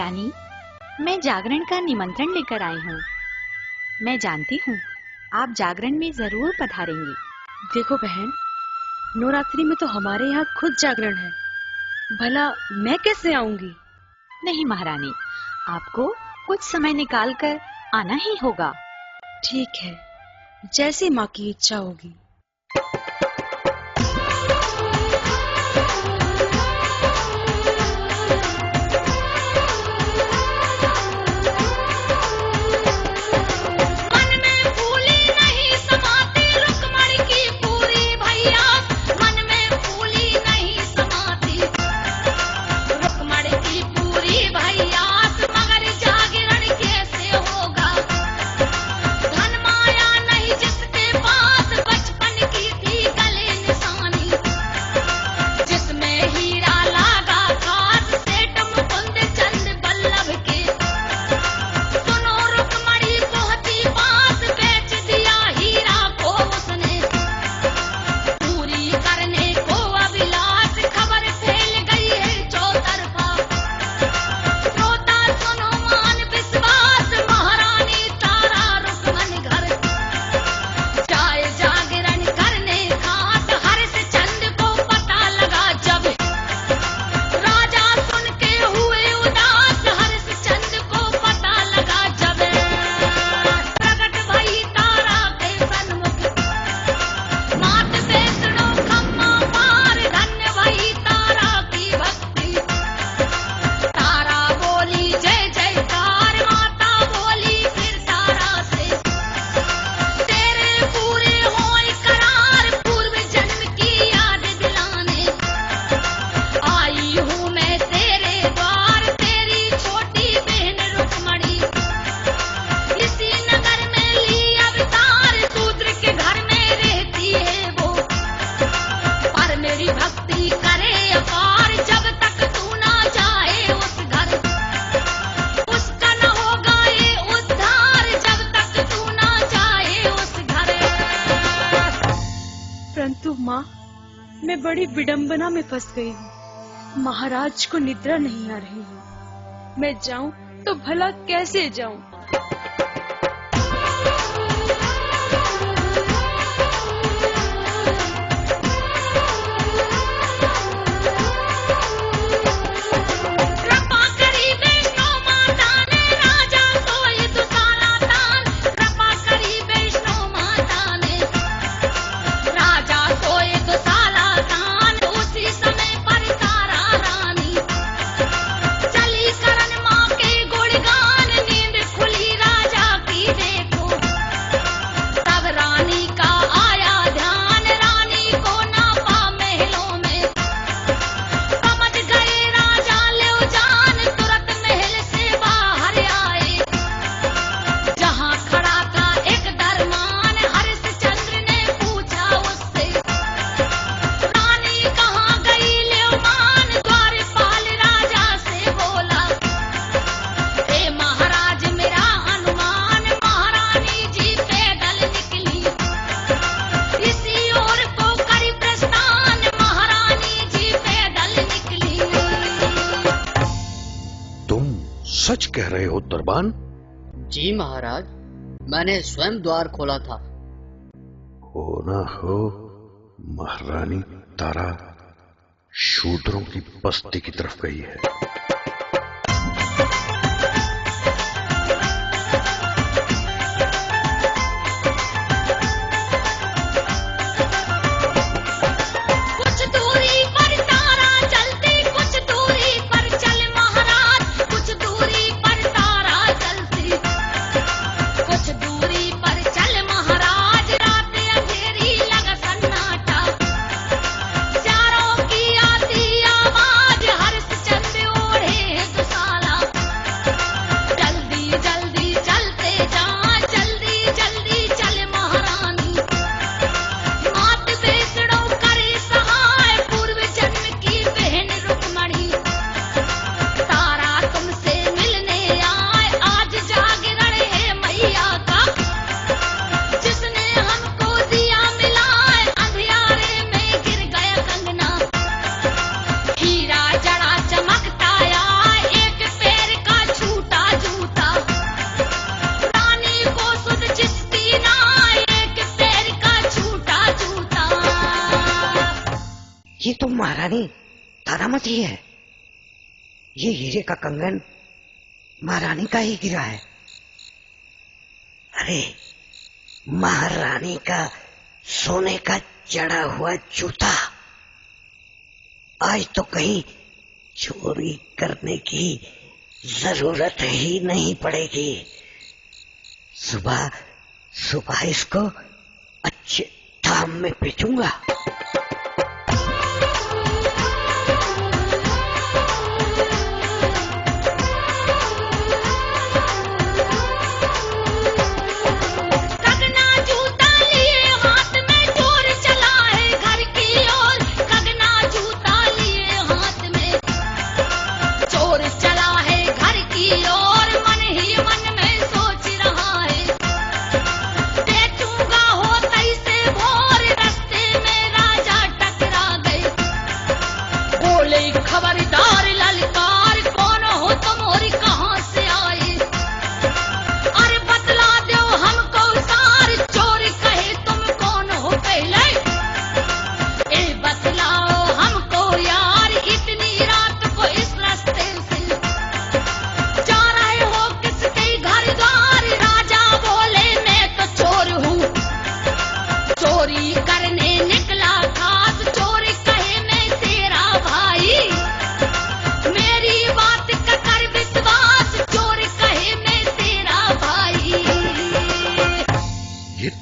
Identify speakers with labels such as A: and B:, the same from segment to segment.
A: महारानी, मैं जागरण का निमंत्रण लेकर आई हूँ। मैं जानती हूँ आप जागरण में जरूर पधारेंगी।
B: देखो बहन, नवरात्रि में तो हमारे यहाँ खुद जागरण है, भला मैं कैसे आऊंगी?
A: नहीं महारानी, आपको कुछ समय निकाल कर आना ही होगा।
B: ठीक है, जैसी माँ की इच्छा होगी। मैं बड़ी विडंबना में फंस गई हूँ। महाराज को निद्रा नहीं आ रही है। मैं जाऊं तो भला कैसे जाऊं?
C: सच कह रहे हो दरबान?
D: जी महाराज, मैंने स्वयं द्वार खोला था।
C: हो ना हो महारानी तारा शूद्रों की बस्ती की तरफ गई है।
E: महारानी तारामती है। ये हीरे का कंगन महारानी का ही गिरा है। अरे महारानी का सोने का जड़ा हुआ जूता। आज तो कहीं चोरी करने की जरूरत ही नहीं पड़ेगी। सुबह सुबह इसको अच्छे दाम में बेचूंगा।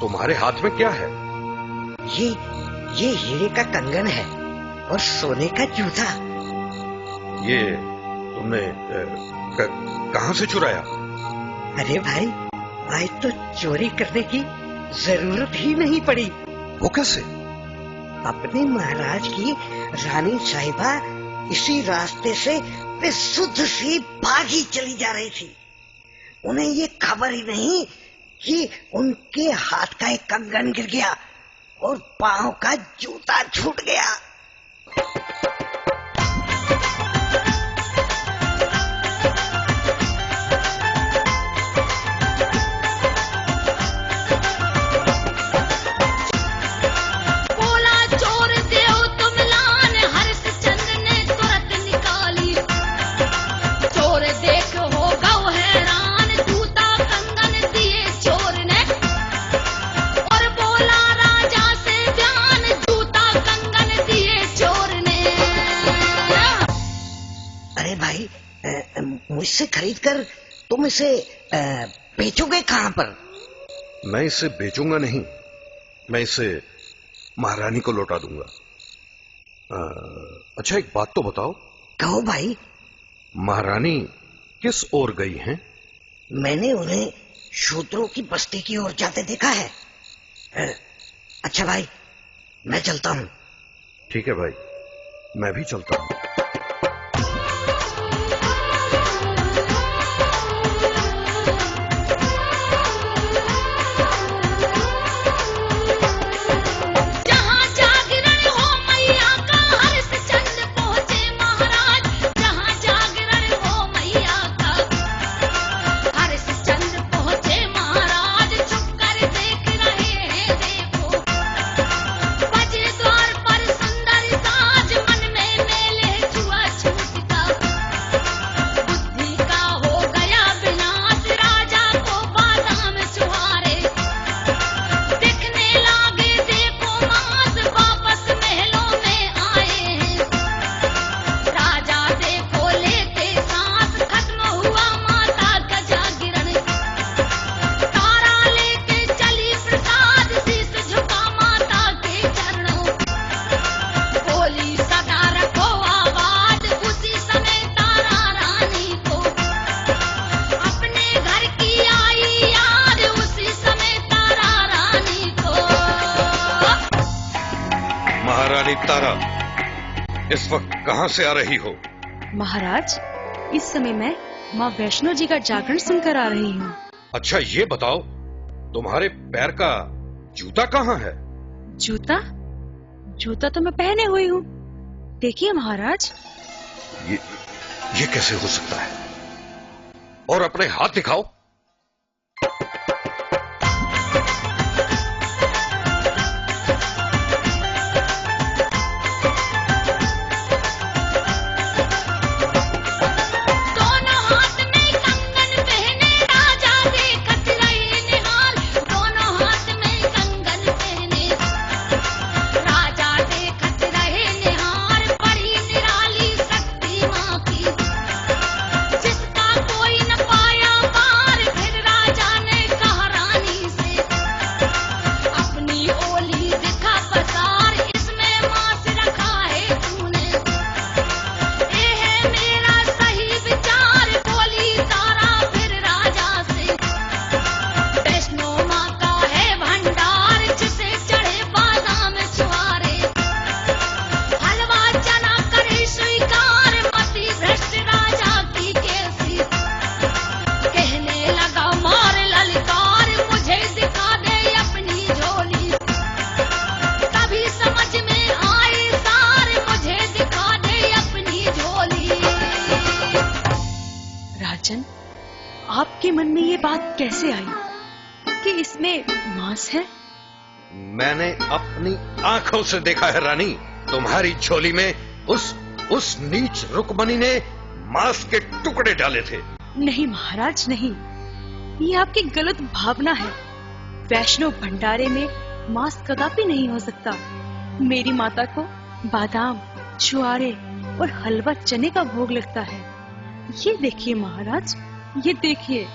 C: तुम्हारे हाथ में क्या है?
E: ये हीरे का कंगन है और सोने का जूता।
C: ये तुमने कहां से चुराया?
E: अरे भाई, आज तो चोरी करने की जरूरत ही नहीं पड़ी।
C: वो कैसे?
E: अपने महाराज की रानी साहिबा इसी रास्ते से बेसुध सी भागी चली जा रही थी। उन्हें ये खबर ही नहीं कि उनके हाथ का एक कंगन गिर गया और पांव का जूता छूट गया। मुझसे खरीदकर तुम इसे बेचोगे कहां पर?
C: मैं इसे बेचूंगा नहीं, मैं इसे महारानी को लौटा दूंगा। अच्छा एक बात तो बताओ।
E: कहो भाई।
C: महारानी किस ओर गई हैं?
E: मैंने उन्हें शूद्रों की बस्ती की ओर जाते देखा है। अच्छा भाई, मैं चलता हूं।
C: ठीक है भाई, मैं भी चलता हूं। तारा, इस वक्त कहां से आ रही हो?
B: महाराज, इस समय मैं माँ वैष्णो जी का जागरण सुनकर आ रही हूँ। अच्छा
C: ये बताओ, तुम्हारे पैर का जूता कहाँ है?
B: जूता? जूता तो मैं पहने हुई हूँ। देखिए महाराज।
C: ये कैसे हो सकता है? और अपने हाथ दिखाओ।
B: आपके मन में ये बात कैसे आई कि इसमें मांस है?
C: मैंने अपनी आंखों से देखा है रानी, तुम्हारी झोली में उस नीच रुक्मणी ने मांस के टुकड़े डाले थे।
B: नहीं महाराज नहीं, ये आपकी गलत भावना है। वैष्णव भंडारे में मांस कदापि नहीं हो सकता। मेरी माता को बादाम, छुआरे और हलवा चने का भोग लगता है। ये देखिए महाराज, ये देखिए।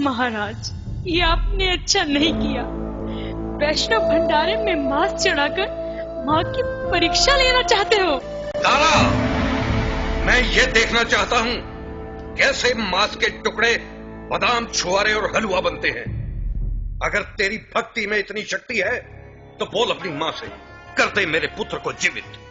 B: महाराज, ये आपने अच्छा नहीं किया। वैष्णव भंडारे में मांस चढ़ाकर माँ की परीक्षा लेना चाहते हो?
C: तारा, मैं ये देखना चाहता हूँ कैसे मांस के टुकड़े, बादाम, छुआरे और हलवा बनते हैं। अगर तेरी भक्ति में इतनी शक्ति है तो बोल अपनी माँ से, कर दे मेरे पुत्र को जीवित।